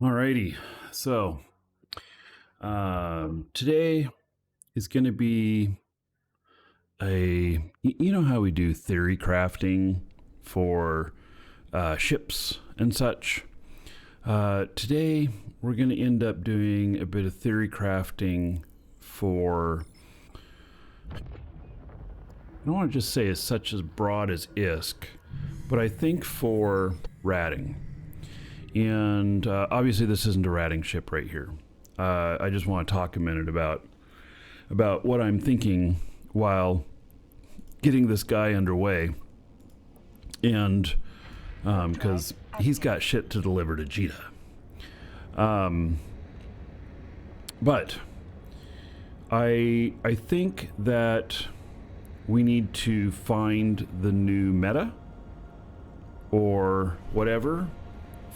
Alrighty, so today is going to be you know how we do theory crafting for ships and such. Today we're going to end up doing a bit of theory crafting for, I don't want to just say as such as broad as ISK, but I think for ratting. And obviously this isn't a ratting ship right here. I just want to talk a minute about what I'm thinking while getting this guy underway. And because he's got shit to deliver to Jita. But I think that we need to find the new meta or whatever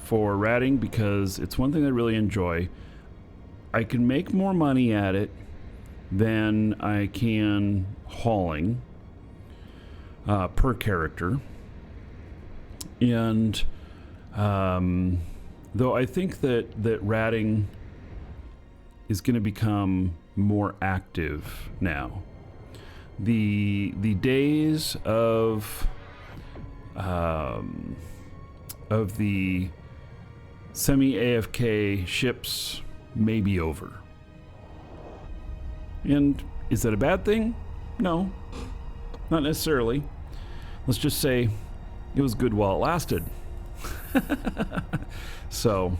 for ratting, because it's one thing I really enjoy. I can make more money at it than I can hauling per character. And though I think that ratting is going to become more active now. The days of the semi-AFK ships may be over. And is that a bad thing? No, not necessarily. Let's just say it was good while it lasted. So,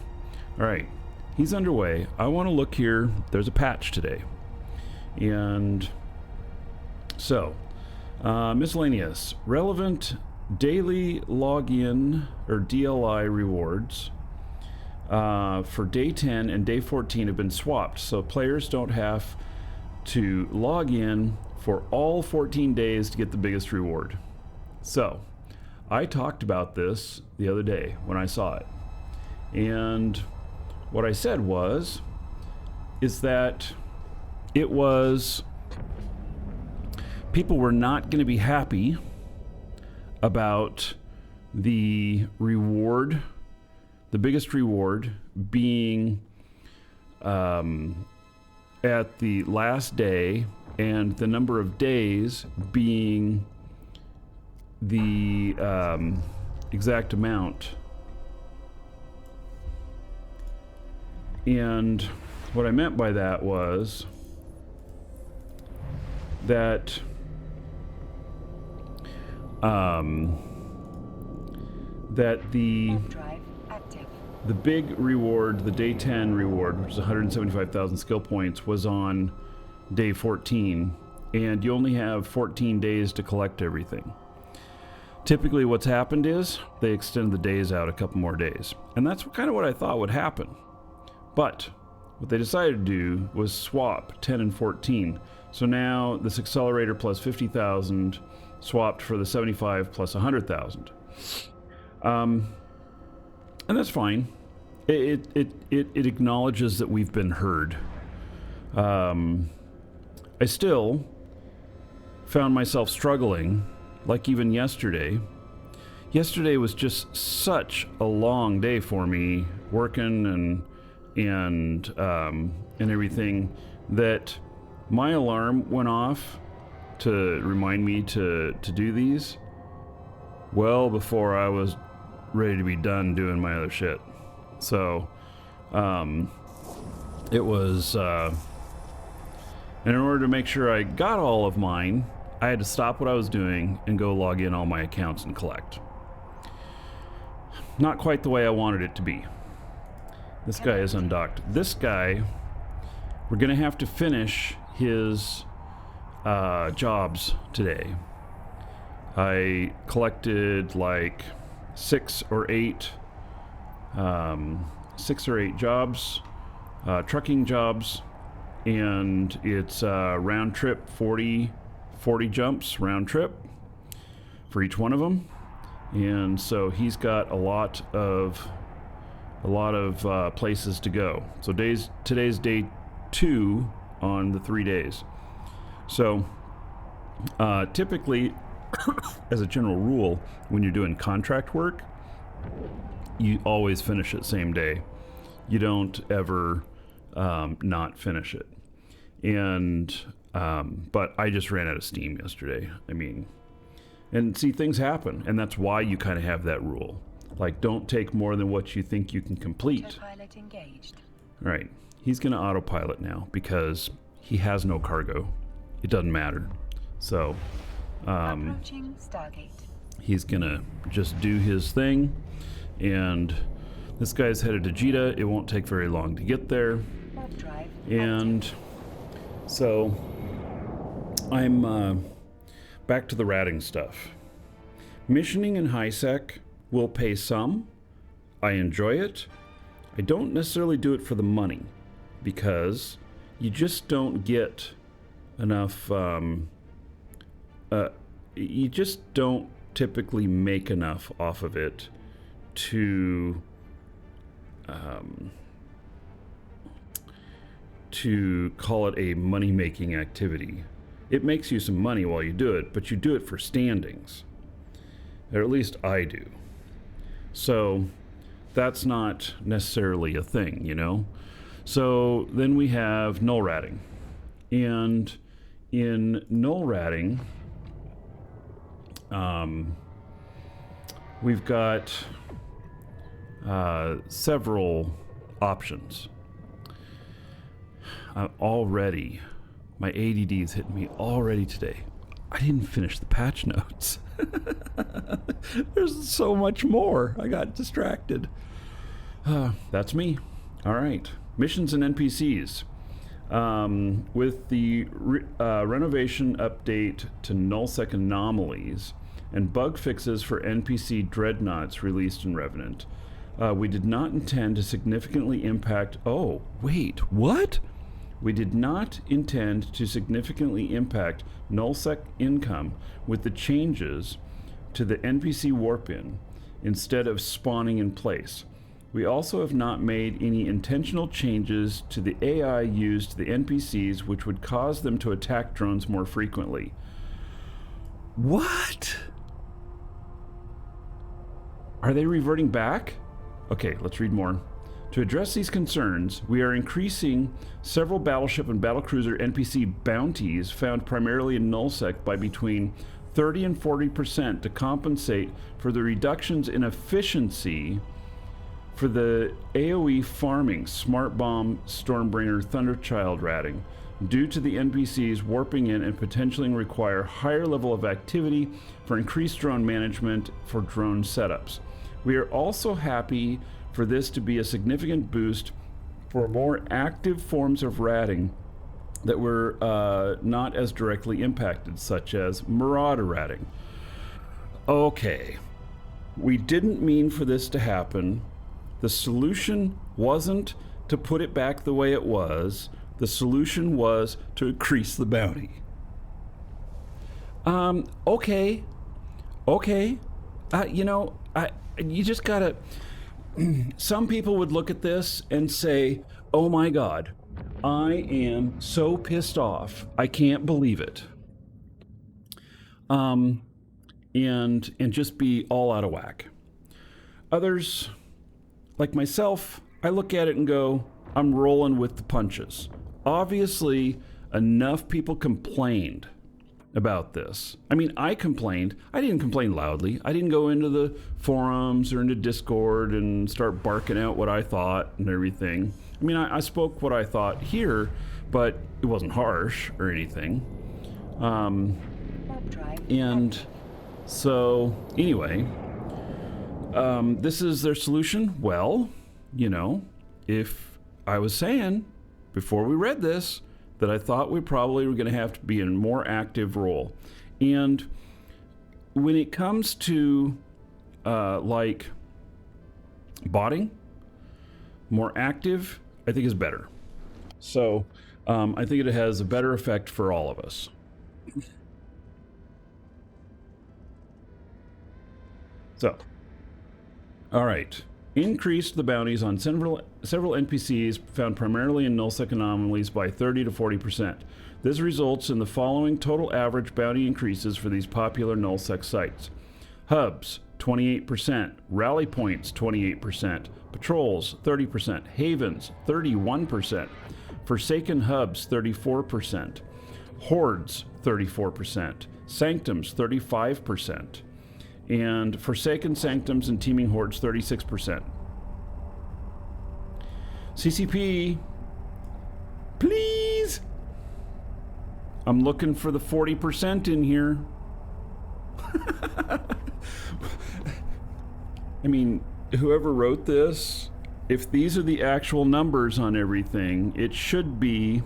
all right, he's underway. I want to look here. There's a patch today. And so, miscellaneous, relevant daily login or DLI rewards for day 10 and day 14 have been swapped, so players don't have to log in for all 14 days to get the biggest reward. So I talked about this the other day when I saw it, and what I said is that it was, people were not going to be happy about the reward, the biggest reward being at the last day, and the number of days being the exact amount. And what I meant by that was that that the big reward, the day 10 reward, which is 175,000 skill points, was on day 14, and you only have 14 days to collect everything. Typically what's happened is they extend the days out a couple more days, and that's kind of what I thought would happen. But what they decided to do was swap 10 and 14. So now this accelerator plus 50,000 swapped for the 75 plus 100,000. And that's fine. It acknowledges that we've been heard. I still found myself struggling, like even yesterday. Yesterday was just such a long day for me, working and everything, that my alarm went off to remind me to do these well before I was ready to be done doing my other shit. So it was and in order to make sure I got all of mine, I had to stop what I was doing and go log in all my accounts and collect. Not quite the way I wanted it to be. This guy is undocked. This guy, we're gonna have to finish his jobs today. I collected like 6 or 8 jobs, trucking jobs, and it's round trip 40 jumps round trip for each one of them. And so he's got a lot of places to go. So today's day 2 on the 3 days. So typically, as a general rule, when you're doing contract work, you always finish it same day. you don't ever not finish it. And but I just ran out of steam yesterday. I mean, and see, things happen, and that's why you kind of have that rule. Like, don't take more than what you think you can complete. Autopilot engaged. All right, he's going to autopilot now because he has no cargo. It doesn't matter. So Approaching Stargate. he's going to just do his thing, and this guy's headed to Jita. It won't take very long to get there. Warp drive And so I'm back to the ratting stuff. Missioning in high sec will pay some. I enjoy it. I don't necessarily do it for the money because you just don't get enough. You just don't typically make enough off of it to call it a money-making activity. It makes you some money while you do it, but you do it for standings. Or at least I do. So that's not necessarily a thing, you know? So then we have null ratting. And in null ratting, we've got several options. Already, my ADD is hitting me already today. I didn't finish the patch notes. There's so much more. I got distracted. That's me. All right. Missions and NPCs. With the renovation update to Nullsec anomalies and bug fixes for NPC dreadnoughts released in Revenant, we did not intend to significantly impact... Oh, wait, what? We did not intend to significantly impact Nullsec income with the changes to the NPC warp-in instead of spawning in place. We also have not made any intentional changes to the AI used to the NPCs which would cause them to attack drones more frequently. What? Are they reverting back? Okay, let's read more. To address these concerns, we are increasing several battleship and battlecruiser NPC bounties found primarily in Nullsec by between 30 and 40% to compensate for the reductions in efficiency for the AoE farming Smart Bomb, Stormbringer, Thunderchild ratting due to the NPCs warping in and potentially require higher level of activity for increased drone management for drone setups. We are also happy for this to be a significant boost for more active forms of ratting that were not as directly impacted, such as Marauder ratting. Okay, we didn't mean for this to happen. The solution wasn't to put it back the way it was. The solution was to increase the bounty. Okay. You know, you just gotta... Some people would look at this and say, oh my God, I am so pissed off. I can't believe it. And just be all out of whack. Others, like myself, I look at it and go, I'm rolling with the punches. Obviously, enough people complained about this. I mean, I complained. I didn't complain loudly. I didn't go into the forums or into Discord and start barking out what I thought and everything. I mean, I spoke what I thought here, but it wasn't harsh or anything. And so, anyway, this is their solution. Well, you know, if I was saying before we read this that I thought we probably were going to have to be in a more active role. And when it comes to like botting, more active, I think is better. So I think it has a better effect for all of us. So, all right. Increased the bounties on several NPCs found primarily in Nullsec anomalies by 30 to 40%. This results in the following total average bounty increases for these popular Nullsec sites. Hubs, 28%. Rally points, 28%. Patrols, 30%. Havens, 31%. Forsaken hubs, 34%. Hordes, 34%. Sanctums, 35%. And Forsaken Sanctums and Teeming Hordes, 36%. CCP, please. I'm looking for the 40% in here. I mean, whoever wrote this, if these are the actual numbers on everything, it should be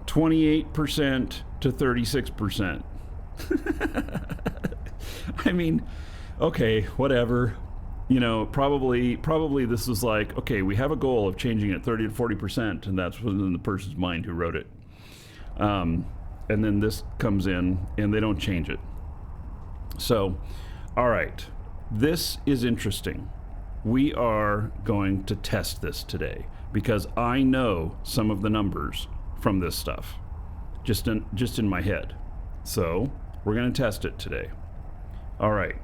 28% to 36%. I mean, okay, whatever. You know, probably this was like, okay, we have a goal of changing it 30 to 40%, and that's within the person's mind who wrote it. And then this comes in, and they don't change it. So, all right, this is interesting. We are going to test this today because I know some of the numbers from this stuff, just in my head. So we're going to test it today. All right.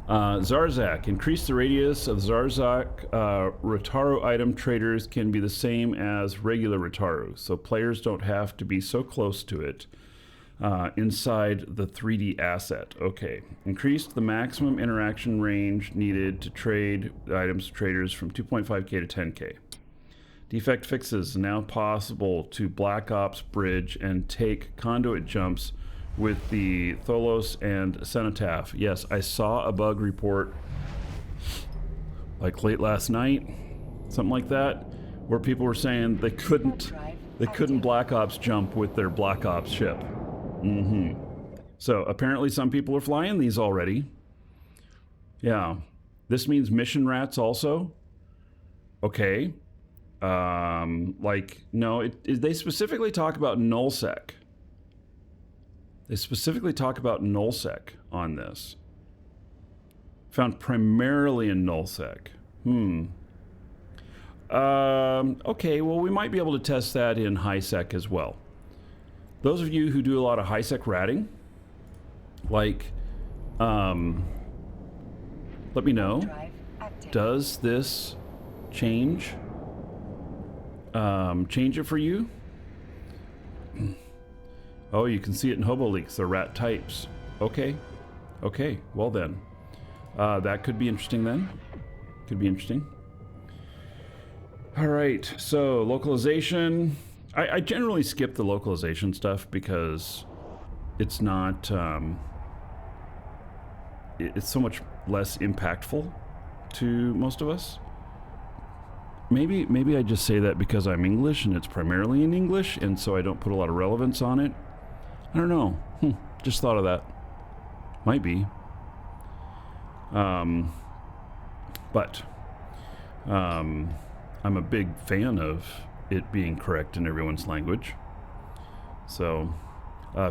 Zarzakh. Increase the radius of Zarzakh. Rataru item traders can be the same as regular Rataru, so players don't have to be so close to it inside the 3D asset. Okay. Increased the maximum interaction range needed to trade items to traders from 2.5k to 10k. Defect fixes now possible to Black Ops bridge and take conduit jumps with the Tholos and Cenotaph. Yes, I saw a bug report like late last night, something like that, where people were saying they couldn't Black Ops jump with their Black Ops ship. So apparently some people are flying these already. Yeah. This means mission rats also. Okay. Like, no, they specifically talk about Nullsec. They specifically talk about Nullsec on this. Found primarily in Nullsec. Okay, well, we might be able to test that in HighSec as well. Those of you who do a lot of HighSec ratting, like, let me know. Does this change it for you? Oh, you can see it in Hobo Leaks. They're rat types. Okay. Okay. Well then, that could be interesting then. Could be interesting. All right. So localization. I generally skip the localization stuff because it's not. It's so much less impactful to most of us. Maybe I just say that because I'm English and it's primarily in English, and so I don't put a lot of relevance on it. I don't know. Just thought of that. Might be. But I'm a big fan of it being correct in everyone's language. So,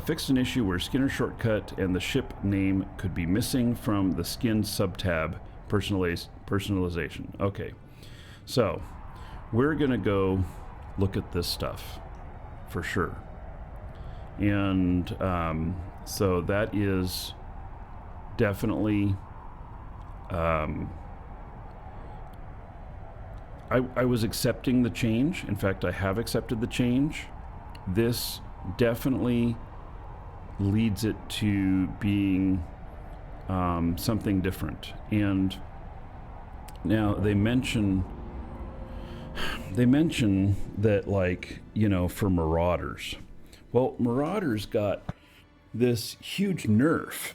fixed an issue where Skinner shortcut and the ship name could be missing from the skin subtab personalization. Okay. So, we're going to go look at this stuff for sure. And so that is definitely, I was accepting the change. In fact, I have accepted the change. This definitely leads it to being something different. And now they mention that, like, you know, for Marauders. Well, Marauders got this huge nerf,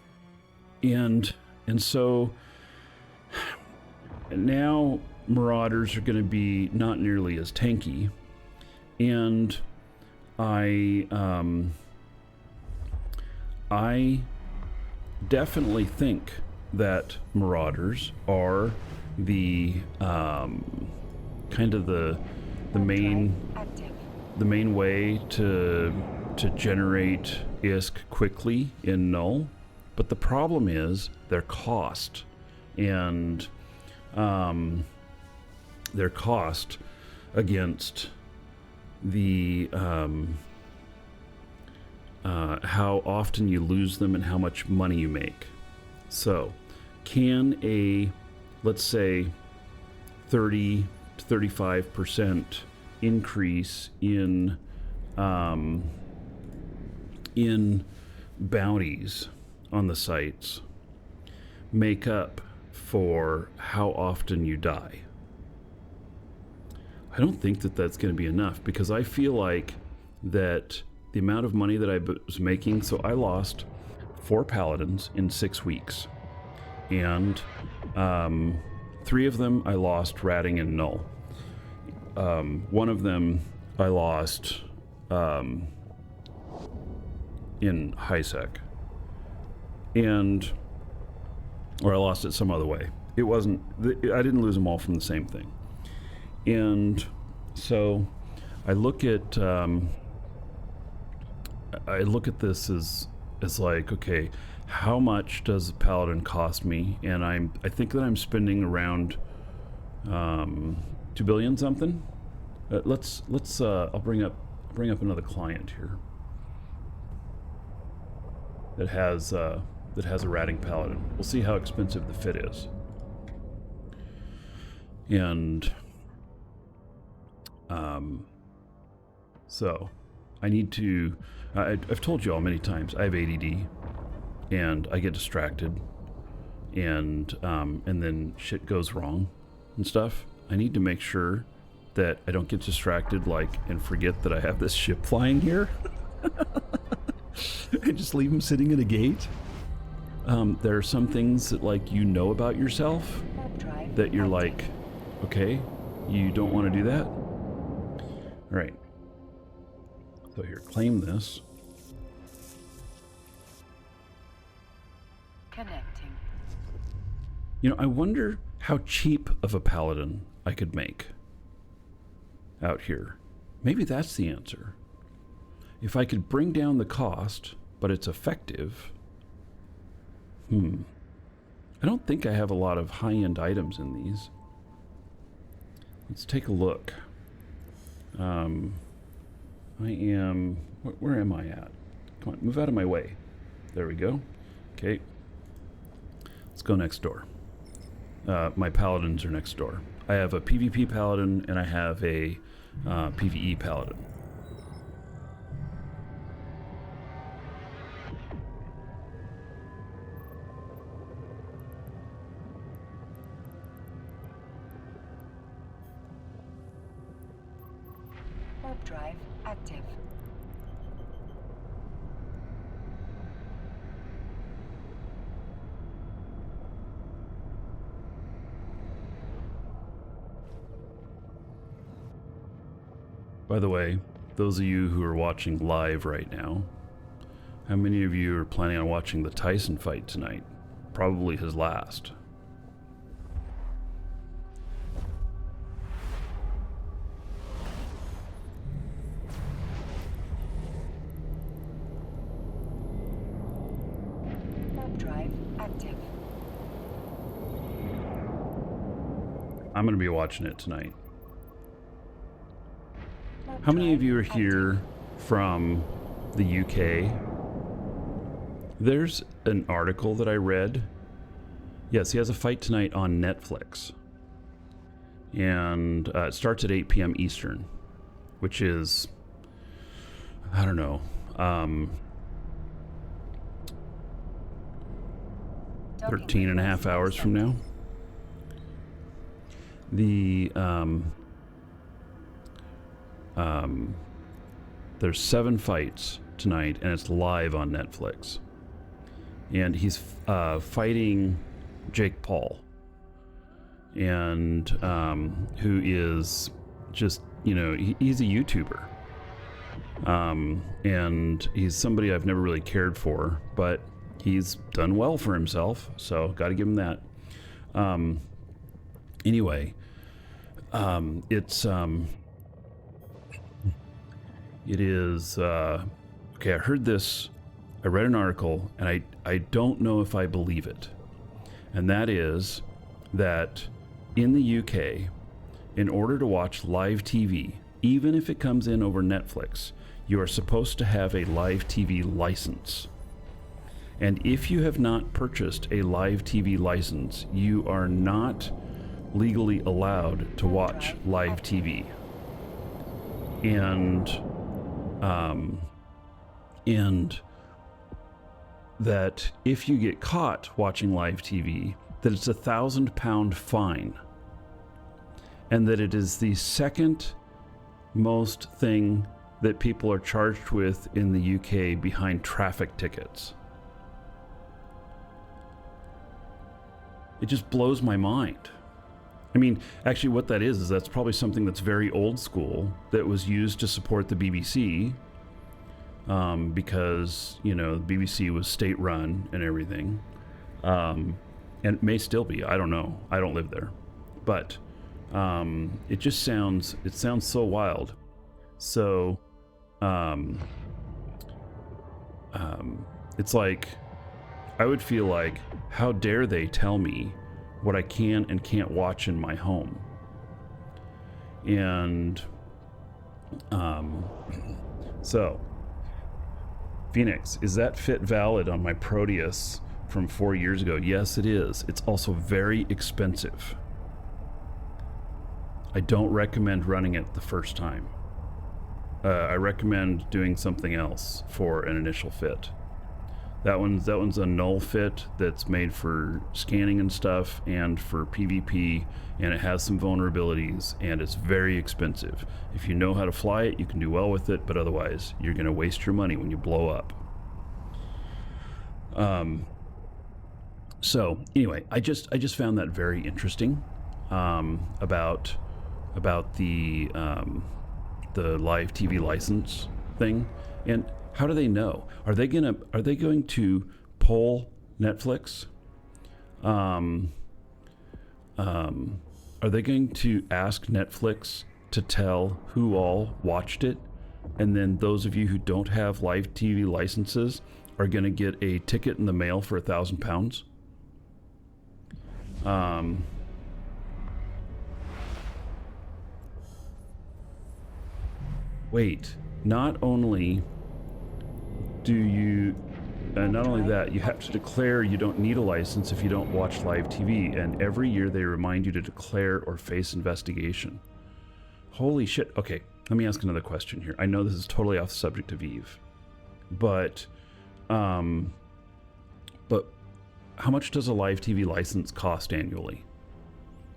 and so now Marauders are going to be not nearly as tanky, and I definitely think that Marauders are the kind of the main way to generate ISK quickly in Null, but the problem is their cost, and their cost against the how often you lose them and how much money you make. So, can a, let's say, 30 to 35% increase in bounties on the sites make up for how often you die? I don't think that that's going to be enough, because I feel like that the amount of money that I was making, so I lost 4 Paladins in 6 weeks, and 3 of them I lost ratting in Null. One of them I lost in ISK, or I lost it some other way. It wasn't, I didn't lose them all from the same thing. And so I look at this as like, okay, how much does a Paladin cost me? And I think that I'm spending around 2 billion something. Let's I'll bring up another client here that has a ratting Paladin. We'll see how expensive the fit is. And so I need to, I've told you all many times, I have ADD and I get distracted, and then shit goes wrong and stuff. I need to make sure that I don't get distracted, and forget that I have this ship flying here and just leave them sitting at a gate. There are some things that about yourself that you're like, okay, you don't want to do that. All right. So here, claim this. Connecting. I wonder how cheap of a Paladin I could make out here. Maybe that's the answer. If I could bring down the cost, but it's effective. I don't think I have a lot of high-end items in these. Let's take a look. Where am I at? Come on, move out of my way. There we go. Okay. Let's go next door. My Paladins are next door. I have a PvP Paladin and I have a PvE Paladin. Warp drive active. By the way, those of you who are watching live right now, how many of you are planning on watching the Tyson fight tonight? Probably his last. Warp drive active. I'm going to be watching it tonight. How many of you are here from the UK? There's an article that I read. Yes, he has a fight tonight on Netflix. And it starts at 8 p.m. Eastern, which is, I don't know, 13 and a half hours from now. There's 7 fights tonight, and it's live on Netflix. And he's fighting Jake Paul, and who is just, he's a YouTuber. And he's somebody I've never really cared for, but he's done well for himself, so got to give him that. Anyway, it is, okay, I heard this, I read an article, and I don't know if I believe it. And that is that in the UK, in order to watch live TV, even if it comes in over Netflix, you are supposed to have a live TV license. And if you have not purchased a live TV license, you are not legally allowed to watch live TV. And that if you get caught watching live TV, that it's £1,000 fine. And that it is the second most thing that people are charged with in the UK behind traffic tickets. It just blows my mind. I mean, actually what that is that's probably something that's very old school that was used to support the BBC, because, you know, the BBC was state run and everything. And it may still be, I don't know. I don't live there. But it just sounds so wild. So it's like, I would feel like, how dare they tell me what I can and can't watch in my home? And so Phoenix, is that fit valid on my Proteus from 4 years ago? Yes, it is. It's also very expensive. I don't recommend running it the first time. I recommend doing something else for an initial fit. That one's a Null fit that's made for scanning and stuff and for PvP, and it has some vulnerabilities, and it's very expensive. If you know how to fly it, you can do well with it, but otherwise you're going to waste your money when you blow up. So anyway, I just found that very interesting, about the live TV license thing. And how do they know? Are they going to poll Netflix? Are they going to ask Netflix to tell who all watched it? And then those of you who don't have live TV licenses are going to get a ticket in the mail for £1,000? Wait, not only that, you have to declare you don't need a license if you don't watch live TV, and every year they remind you to declare or face investigation. Holy shit. Okay, let me ask another question here. I know this is totally off the subject of Eve, but how much does a live TV license cost annually?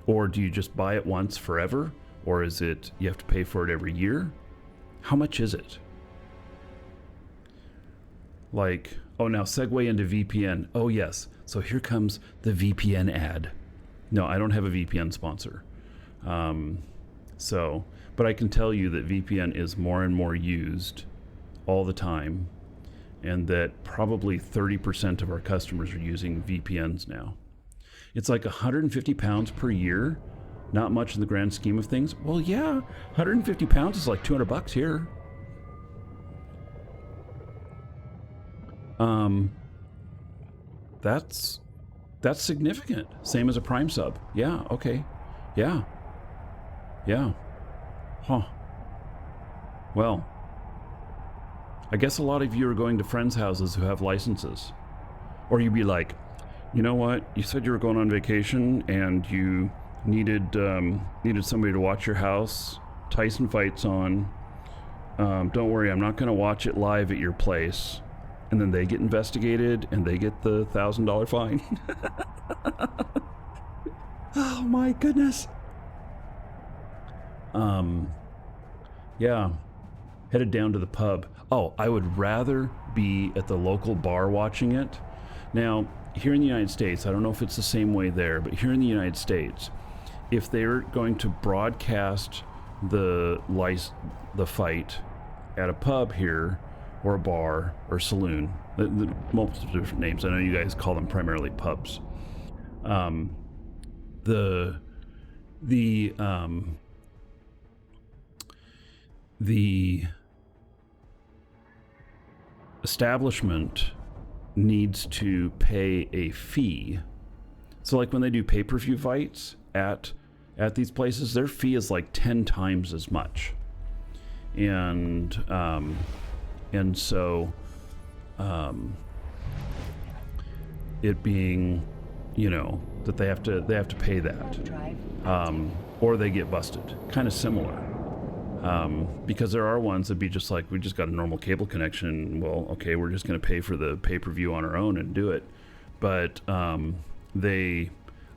Or do you just buy it once forever? Or is it you have to pay for it every year? How much is it? Like, oh, now segue into VPN. Oh yes, so here comes the VPN ad. No, I don't have a VPN sponsor. But I can tell you that VPN is more and more used all the time, and that probably 30% of our customers are using VPNs now. It's like £150 per year. Not much in the grand scheme of things. Well, yeah, £150 is like $200 here. That's significant. Same as a Prime sub. Yeah, okay. Yeah. Huh. Well, I guess a lot of you are going to friends' houses who have licenses. Or you'd be like, you know what? You said you were going on vacation and you needed somebody to watch your house. Tyson fights on. Don't worry, I'm not going to watch it live at your place. And then they get investigated and they get the $1,000 fine. Oh my goodness. Yeah. Headed down to the pub. Oh, I would rather be at the local bar watching it. Now, here in the United States, I don't know if it's the same way there, but here in the United States, if they're going to broadcast the fight at a pub here, or a bar, or saloon, the multiple different names. I know you guys call them primarily pubs. The establishment needs to pay a fee. So like when they do pay-per-view fights at these places, their fee is like 10 times as much. And so it being, that they have to pay that, Drive. or they get busted. Kind of similar. Because there are ones that be just like, we just got a normal cable connection. Well, okay, we're just going to pay for the pay-per-view on our own and do it. But I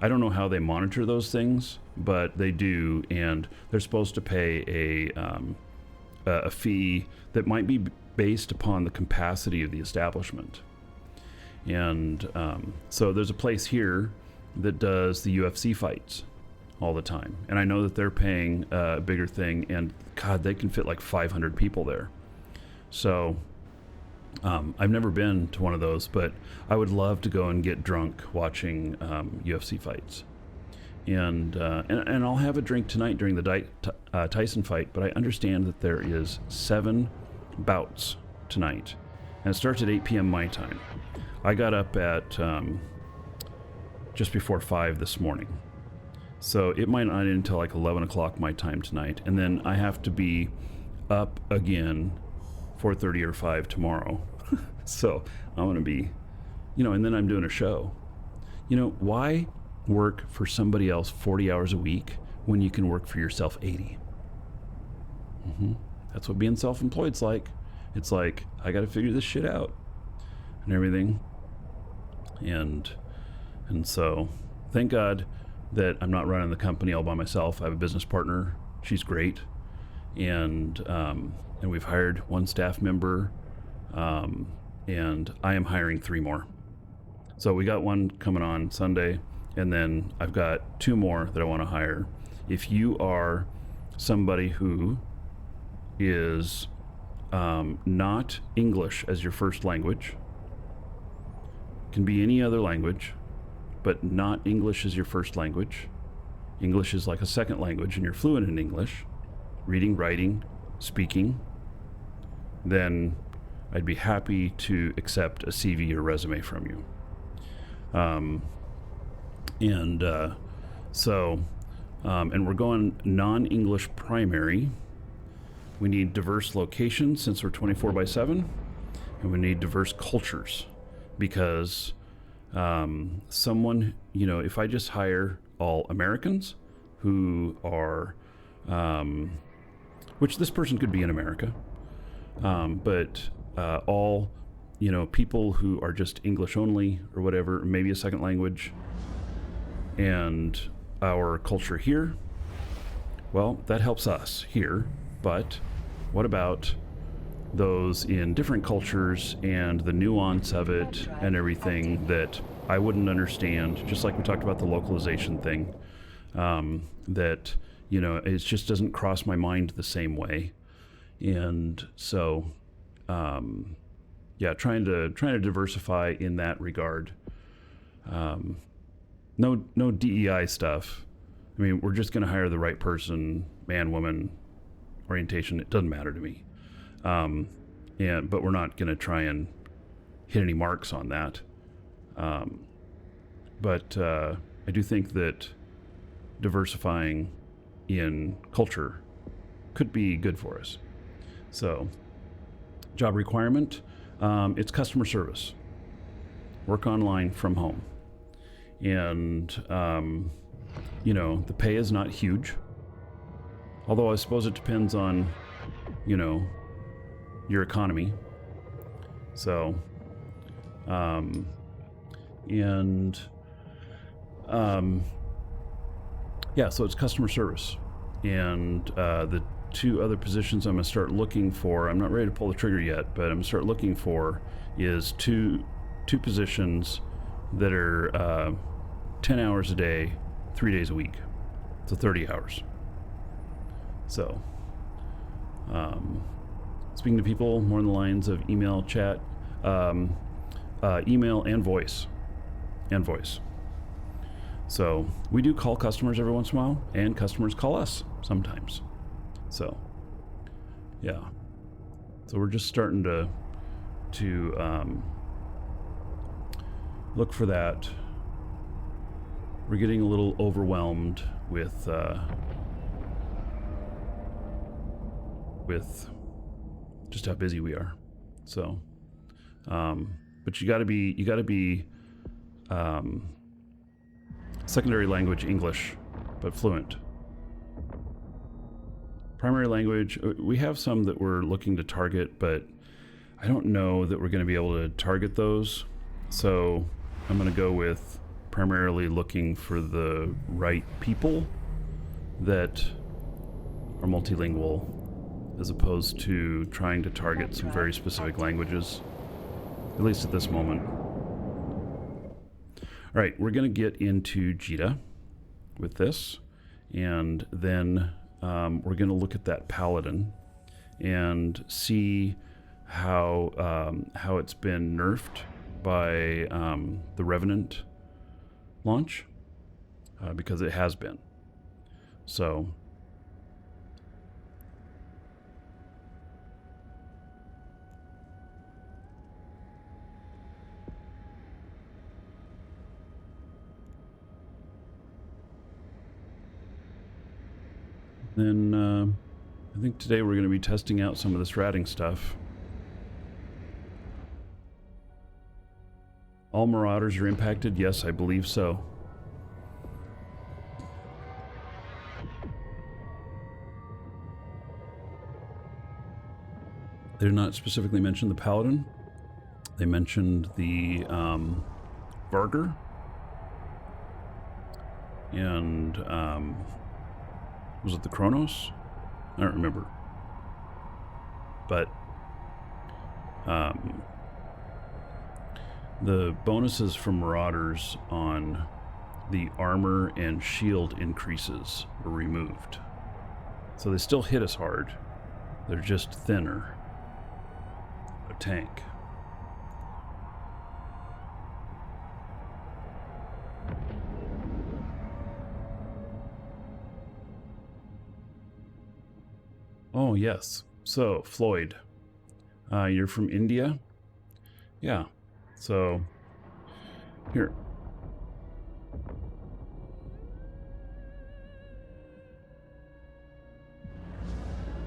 don't know how they monitor those things, but they do, and they're supposed to pay a fee that might be based upon the capacity of the establishment. And so there's a place here that does the UFC fights all the time, and I know that they're paying a bigger thing, and God, they can fit like 500 people there. So I've never been to one of those, but I would love to go and get drunk watching UFC fights, and I'll have a drink tonight during the Tyson fight. But I understand that there is 7 bouts tonight, and it starts at 8 p.m. my time. I got up at just before 5 this morning. So it might not end until like 11 o'clock my time tonight. And then I have to be up again 4:30 or 5 tomorrow. So I'm going to be, and then I'm doing a show. Why work for somebody else 40 hours a week when you can work for yourself 80? That's what being self-employed's like. It's like, I got to figure this shit out and everything. And so thank God that I'm not running the company all by myself. I have a business partner. She's great. And we've hired 1 staff member, and I am hiring 3 more. So we got 1 coming on Sunday, and then I've got 2 more that I want to hire. If you are somebody who is not English as your first language, can be any other language, but not English as your first language. English is like a second language, and you're fluent in English, reading, writing, speaking, then I'd be happy to accept a CV or resume from you. And we're going non-English primary. We need diverse locations since we're 24/7, and we need diverse cultures, because someone, if I just hire all Americans who are, which this person could be in America, but all, people who are just English only or whatever, maybe a second language, and our culture here, well, that helps us here. But what about those in different cultures and the nuance of it and everything that I wouldn't understand, just like we talked about the localization thing, that, it just doesn't cross my mind the same way. And so, trying to diversify in that regard. No DEI stuff. I mean, we're just going to hire the right person, man, woman, orientation. It doesn't matter to me. But we're not going to try and hit any marks on that. But I do think that diversifying in culture could be good for us. So, job requirement, it's customer service. Work online from home. And, the pay is not huge. Although I suppose it depends on, your economy. So, so it's customer service. And the 2 other positions I'm going to start looking for, I'm not ready to pull the trigger yet, but I'm going to start looking for is two positions that are 10 hours a day, 3 days a week. So 30 hours. So, speaking to people more in the lines of email, chat, email and voice. So we do call customers every once in a while, and customers call us sometimes. So, yeah. So we're just starting to look for that. We're getting a little overwhelmed with just how busy we are. So, but you got to be secondary language English, but fluent. Primary language, we have some that we're looking to target, but I don't know that we're going to be able to target those. So I'm going to go with primarily looking for the right people that are multilingual, as opposed to trying to target some very specific languages, at least at this moment. All right, we're going to get into Jita with this, and then we're going to look at that Paladin and see how it's been nerfed by the Revenant launch, because it has been. So then I think today we're going to be testing out some of this ratting stuff. All Marauders are impacted? Yes, I believe so. They did not specifically mention the Paladin. They mentioned the Vargur and was it the Kronos? I don't remember. But the bonuses from Marauders on the armor and shield increases were removed. So they still hit us hard. They're just thinner. A tank. Oh, yes. So, Floyd, you're from India? Yeah. So, here.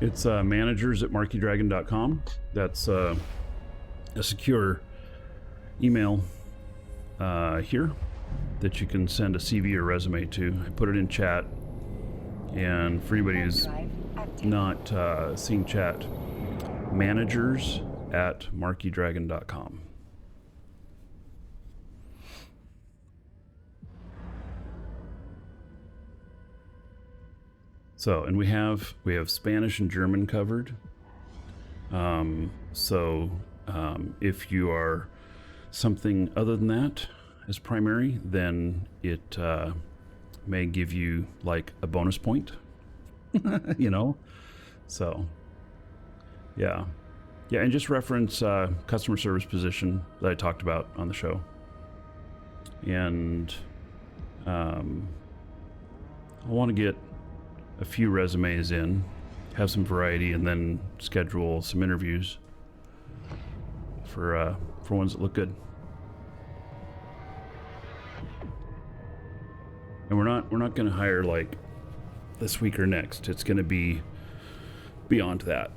It's managers at MarkeeDragon.com. That's a secure email here that you can send a CV or resume to. I put it in chat. And for anybody who's not seeing chat, managers at MarkeeDragon.com. So, and we have Spanish and German covered. If you are something other than that as primary, then it may give you like a bonus point, you know? So, yeah. Yeah, and just reference customer service position that I talked about on the show. And I want to get a few resumes in, have some variety, and then schedule some interviews for ones that look good. And we're not going to hire like this week or next. It's going to be beyond that.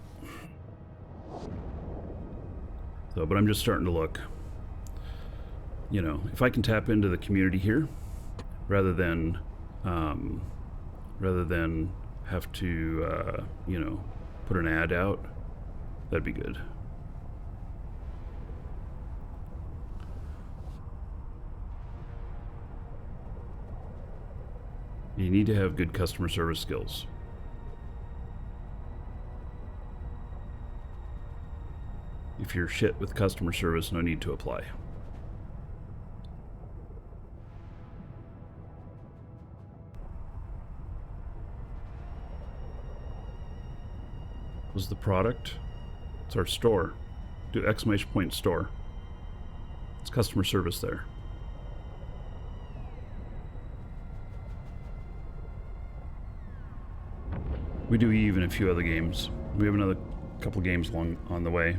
So, but I'm just starting to look. You know, if I can tap into the community here, rather than have to, you know, put an ad out, that'd be good. You need to have good customer service skills. If you're shit with customer service, no need to apply. Was the product? It's our store. Do exclamation point store. It's customer service there. We do even a few other games. We have another couple games on the way.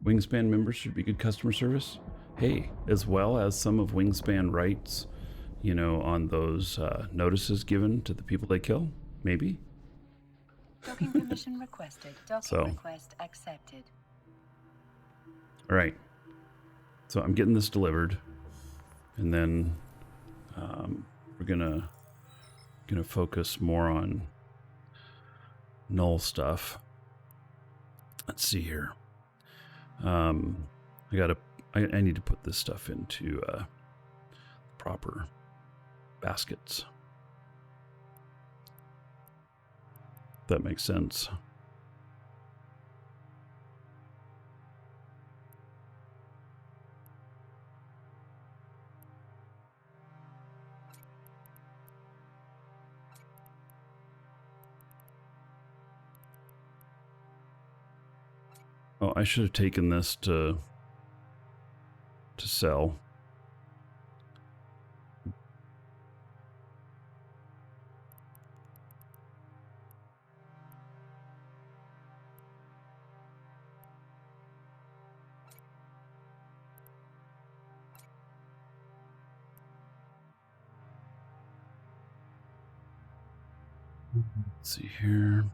Wingspan members should be good customer service. Hey, as well as some of Wingspan rights, you know, on those notices given to the people they kill, maybe. Docking permission requested. Docking So. request accepted. All right. So I'm getting this delivered, and then we're gonna focus more on Null stuff. Let's see here. I need to put this stuff into proper baskets. That makes sense. Oh, I should have taken this to sell. Let's see here.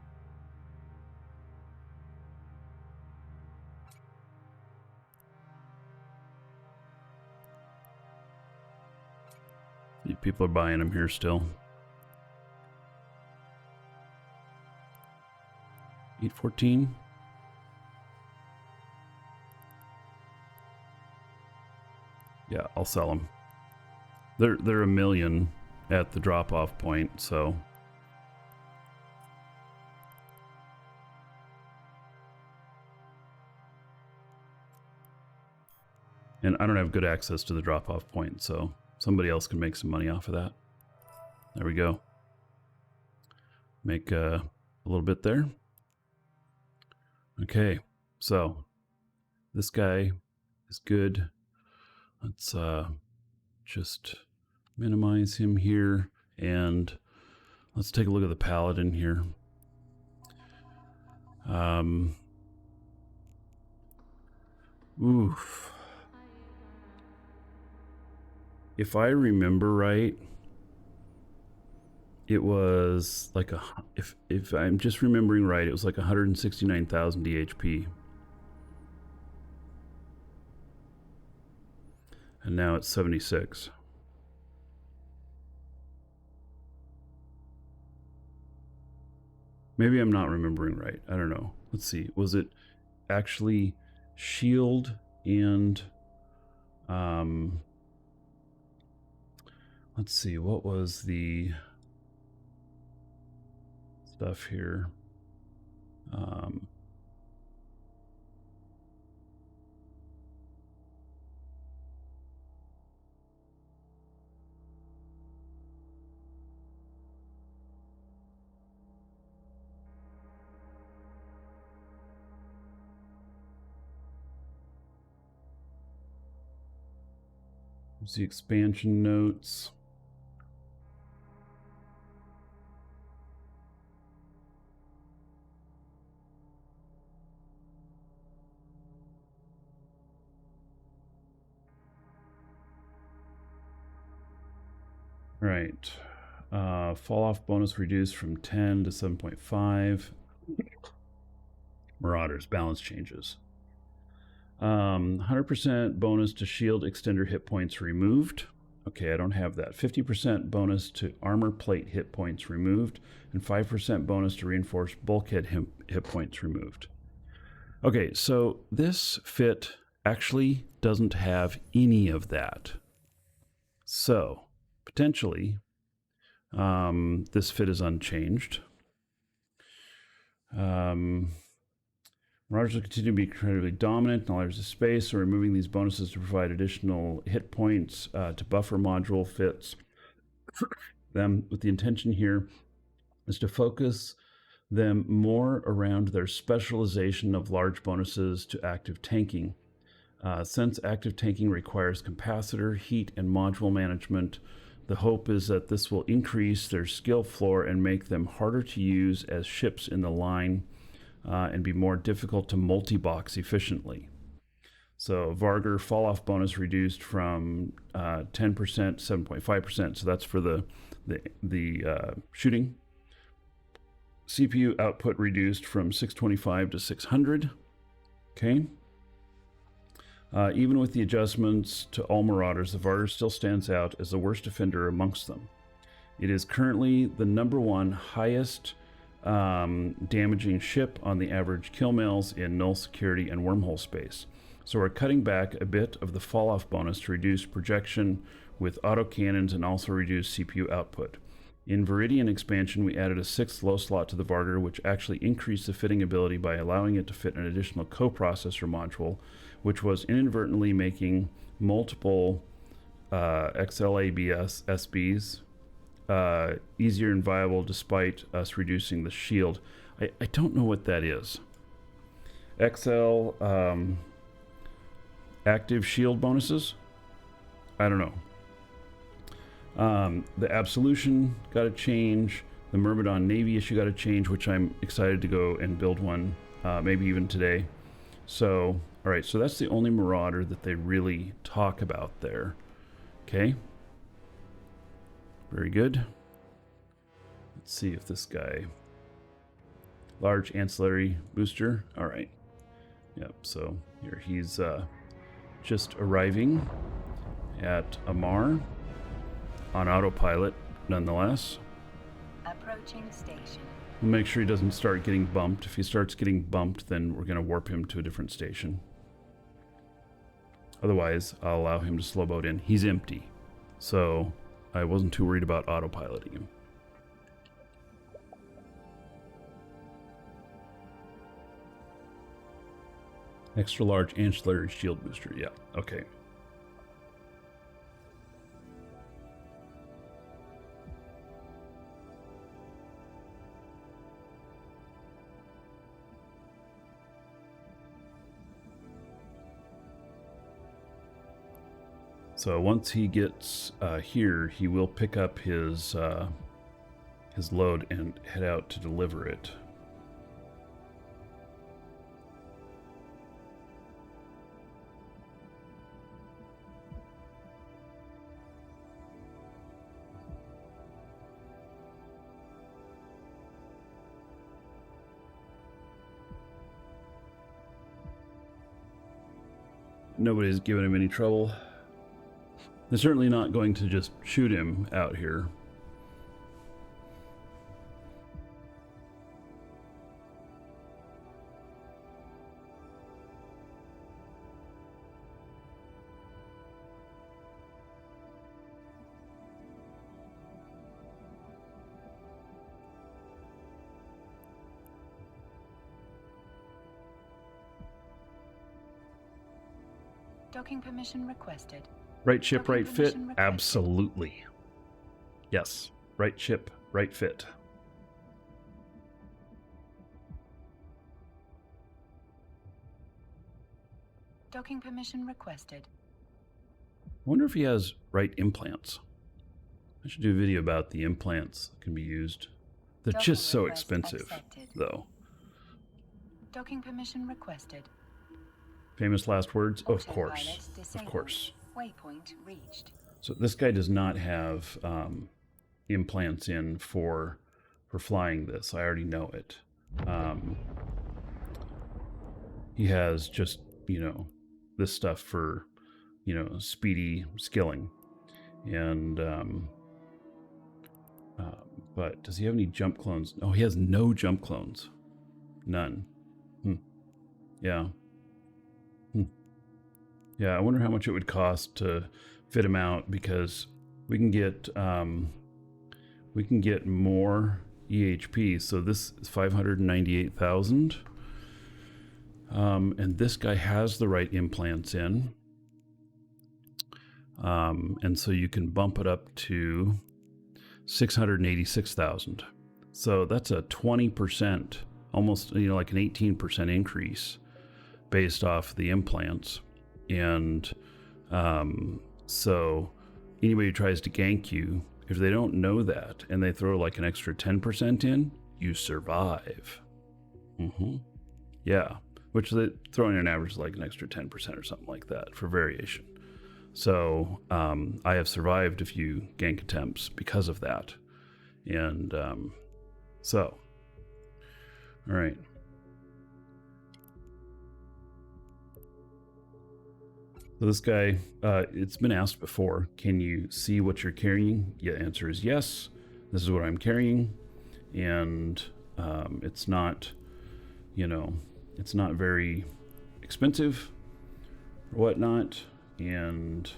People are buying them here still. 814. Yeah, I'll sell them. They're $1 million at the drop-off point, so. And I don't have good access to the drop-off point, so somebody else can make some money off of that. There we go. Make a little bit there. Okay, so this guy is good. Let's just minimize him here, and let's take a look at the Paladin here. Oof. If I remember right, it was like if I'm just remembering right, it was like 169,000 DHP. And now it's 76. Maybe I'm not remembering right. I don't know. Let's see. Was it actually shield and let's see, what was the stuff here? There's the expansion notes. Right. Fall off bonus reduced from 10 to 7.5. Marauders balance changes. 100% bonus to shield extender hit points removed. Okay, I don't have that. 50% bonus to armor plate hit points removed, and 5% bonus to reinforced bulkhead hit points removed. Okay, so this fit actually doesn't have any of that. So potentially, this fit is unchanged. Marauders will continue to be incredibly dominant in all areas of space, so removing these bonuses to provide additional hit points to buffer module fits them, with the intention here is to focus them more around their specialization of large bonuses to active tanking. Since active tanking requires capacitor, heat, and module management, the hope is that this will increase their skill floor and make them harder to use as ships in the line, and be more difficult to multi-box efficiently. So Varger fall-off bonus reduced from 10% to 7.5%. So that's for the shooting. CPU output reduced from 625 to 600. Okay. Even with the adjustments to all Marauders, the Marauder still stands out as the worst offender amongst them. It is currently the #1 highest damaging ship on the average kill mails in null security and wormhole space. So we're cutting back a bit of the fall-off bonus to reduce projection with autocannons and also reduce CPU output. In Viridian expansion, we added a 6th low slot to the Marauder, which actually increased the fitting ability by allowing it to fit an additional coprocessor module, which was inadvertently making multiple XLABS SBs easier and viable despite us reducing the shield. I don't know what that is. XL active shield bonuses? I don't know. The Absolution got a change. The Myrmidon Navy issue got a change, which I'm excited to go and build one, maybe even today. So, all right, so that's the only Marauder that they really talk about there. Okay. Very good. Let's see if this guy... Large ancillary booster. All right. Yep, so here he's just arriving at Amar on autopilot, nonetheless. Approaching station. We'll make sure he doesn't start getting bumped. If he starts getting bumped, then we're going to warp him to a different station. Otherwise, I'll allow him to slow boat in. He's empty, so I wasn't too worried about autopiloting him. Extra large ancillary shield booster. Yeah, okay. So once he gets here, he will pick up his load and head out to deliver it. Nobody's giving him any trouble. They're certainly not going to just shoot him out here. Docking permission requested. Right ship, Docking right fit? permission requested. Absolutely. Yes. Right ship, right fit. Docking permission requested. I wonder if he has right implants. I should do a video about the implants that can be used. They're Docking just so request expensive, accepted. though. Docking permission requested. Famous last words? Of Autopilot course. Of disabled. course. Waypoint reached. So this guy does not have implants in for flying this. I already know it. He has just, you know, this stuff for, you know, speedy skilling. And, but does he have any jump clones? Oh, he has no jump clones. None. Yeah. Yeah, I wonder how much it would cost to fit him out, because we can get more EHP. So this is 598,000. And this guy has the right implants in. And so you can bump it up to 686,000. So that's a 20%, almost, you know, like an 18% increase based off the implants. And so anybody who tries to gank you, if they don't know that and they throw like an extra 10% in, you survive. Yeah, which they throw in an average like an extra 10% or something like that for variation. So I have survived a few gank attempts because of that. And so All right. So this guy, it's been asked before, can you see what you're carrying? Yeah, answer is yes. This is what I'm carrying. And it's not, you know, it's not very expensive or whatnot. And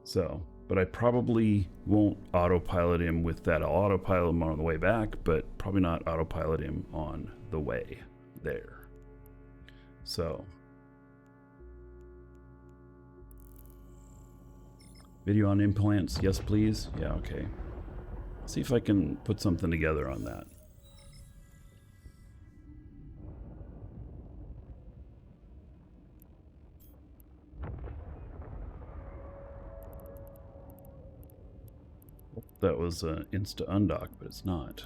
so, but I probably won't autopilot him with that. I'll autopilot him on the way back, but probably not autopilot him on the way there. So, video on implants, yes please. Yeah, okay. See if I can put something together on that. That was an insta undock, but it's not.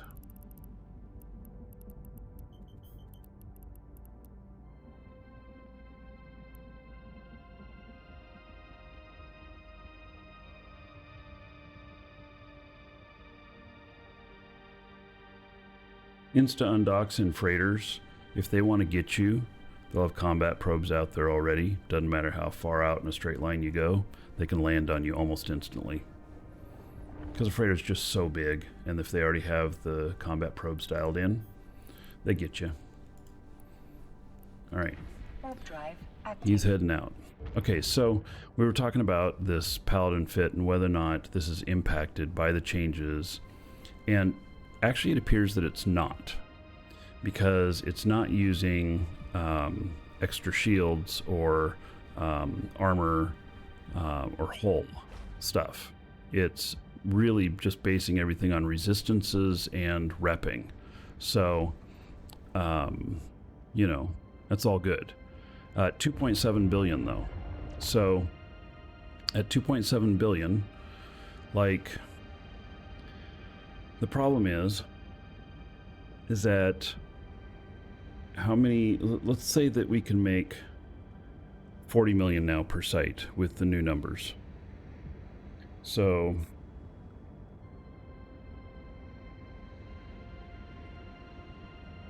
Insta undocks and freighters, if they want to get you, they'll have combat probes out there already. Doesn't matter how far out in a straight line you go, they can land on you almost instantly. Because a freighter's just so big, and if they already have the combat probes dialed in, they get you. All right. He's heading out. Okay, so we were talking about this Paladin fit and whether or not this is impacted by the changes. And actually it appears that it's not, because it's not using extra shields or armor or hull stuff. It's really just basing everything on resistances and repping. So, you know, that's all good. 2.7 billion though. So at 2.7 billion, like, the problem is that how many, let's say that we can make 40 million now per site with the new numbers. So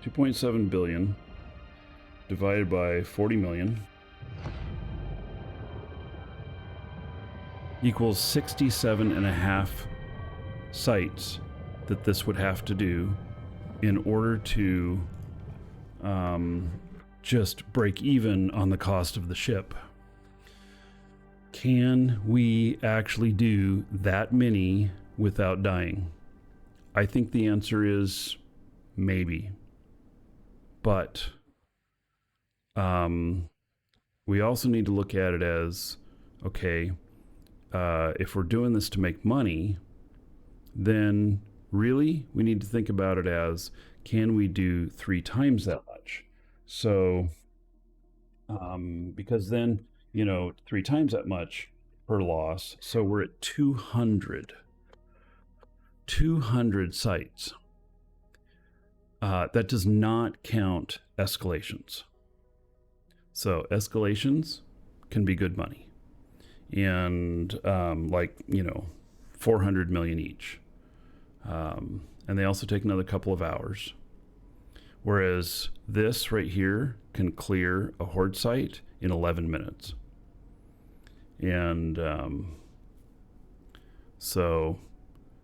2.7 billion divided by 40 million equals 67.5 sites that this would have to do in order to just break even on the cost of the ship. Can we actually do that many without dying? I think the answer is maybe. But we also need to look at it as, okay, if we're doing this to make money, then really we need to think about it as, can we do 3 times that much? So, because then, you know, 3 times that much per loss. So we're at 200 sites. That does not count escalations. So escalations can be good money. And like, you know, 400 million each. And they also take another couple of hours. Whereas this right here can clear a horde site in 11 minutes. And so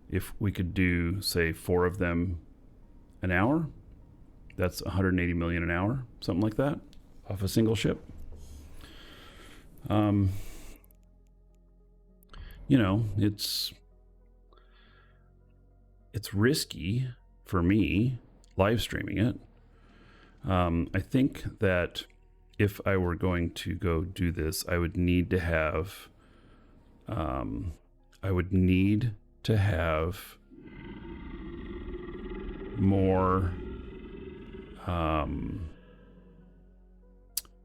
if we could do, say, 4 of them an hour, that's 180 million an hour, something like that, off a single ship. You know, it's risky for me live streaming it. I think that if I were going to go do this, I would need to have more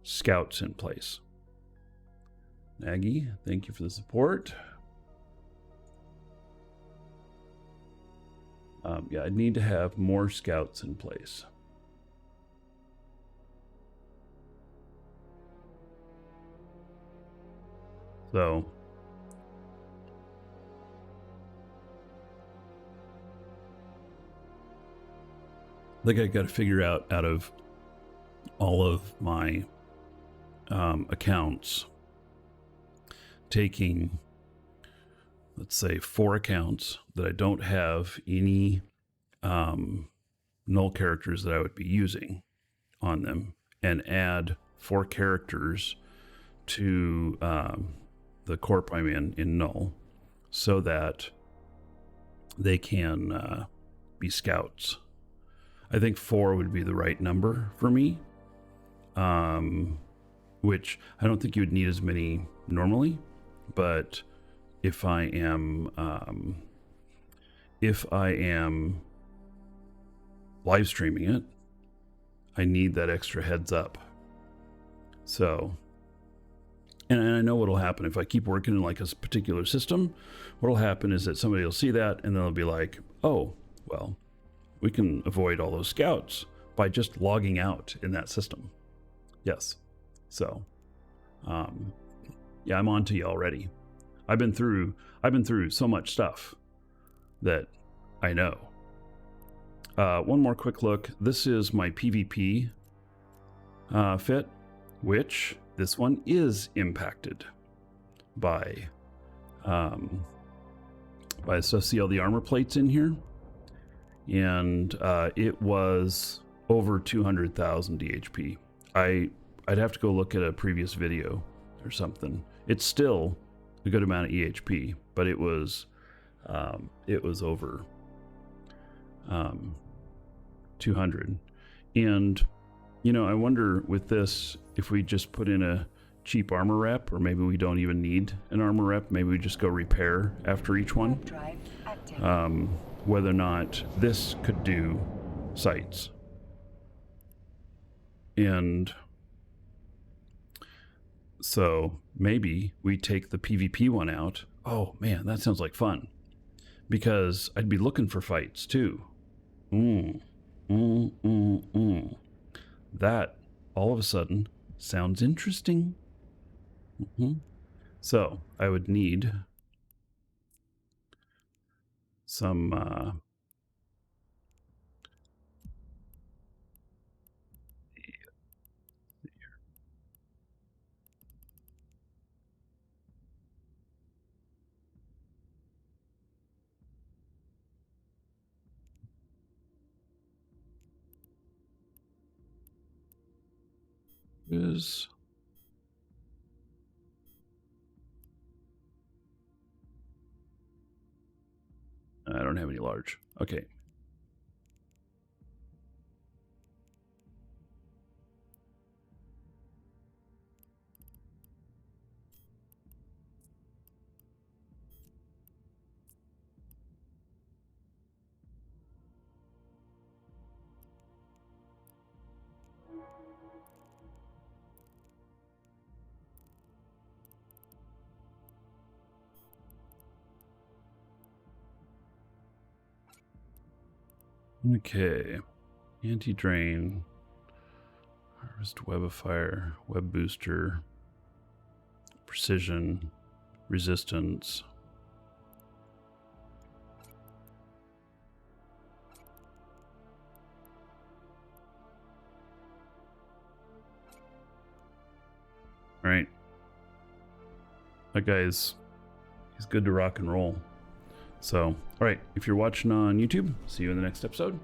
scouts in place. Nagy, thank you for the support. Yeah, I'd need to have more scouts in place. So Like I got to figure out of all of my accounts, taking, let's say, 4 accounts that I don't have any null characters that I would be using on them, and add 4 characters to the corp I'm in Null, so that they can be scouts. I think 4 would be the right number for me, which I don't think you would need as many normally, but if I am live streaming it, I need that extra heads up. So, and I know what'll happen if I keep working in like a particular system. What'll happen is that somebody will see that and they'll be like, oh, well, we can avoid all those scouts by just logging out in that system. Yes. So, yeah, I'm on to you already. I've been through so much stuff that I know. One more quick look. This is my PvP fit, which this one is impacted by so see all the armor plates in here, and it was over 200,000 DHP. I'd have to go look at a previous video or something. It's still a good amount of EHP, but it was over 200. And you know, I wonder with this if we just put in a cheap armor rep, or maybe we don't even need an armor rep. Maybe we just go repair after each one. Whether or not this could do sights. And so maybe we take the PvP one out. Oh man, that sounds like fun, because I'd be looking for fights too. That all of a sudden sounds interesting. So I would need some is I don't have any large. Okay. Okay, anti-drain, harvest, web of fire, web booster, precision, resistance. All right, that guy's he's good to rock and roll. So, all right, if you're watching on YouTube, see you in the next episode.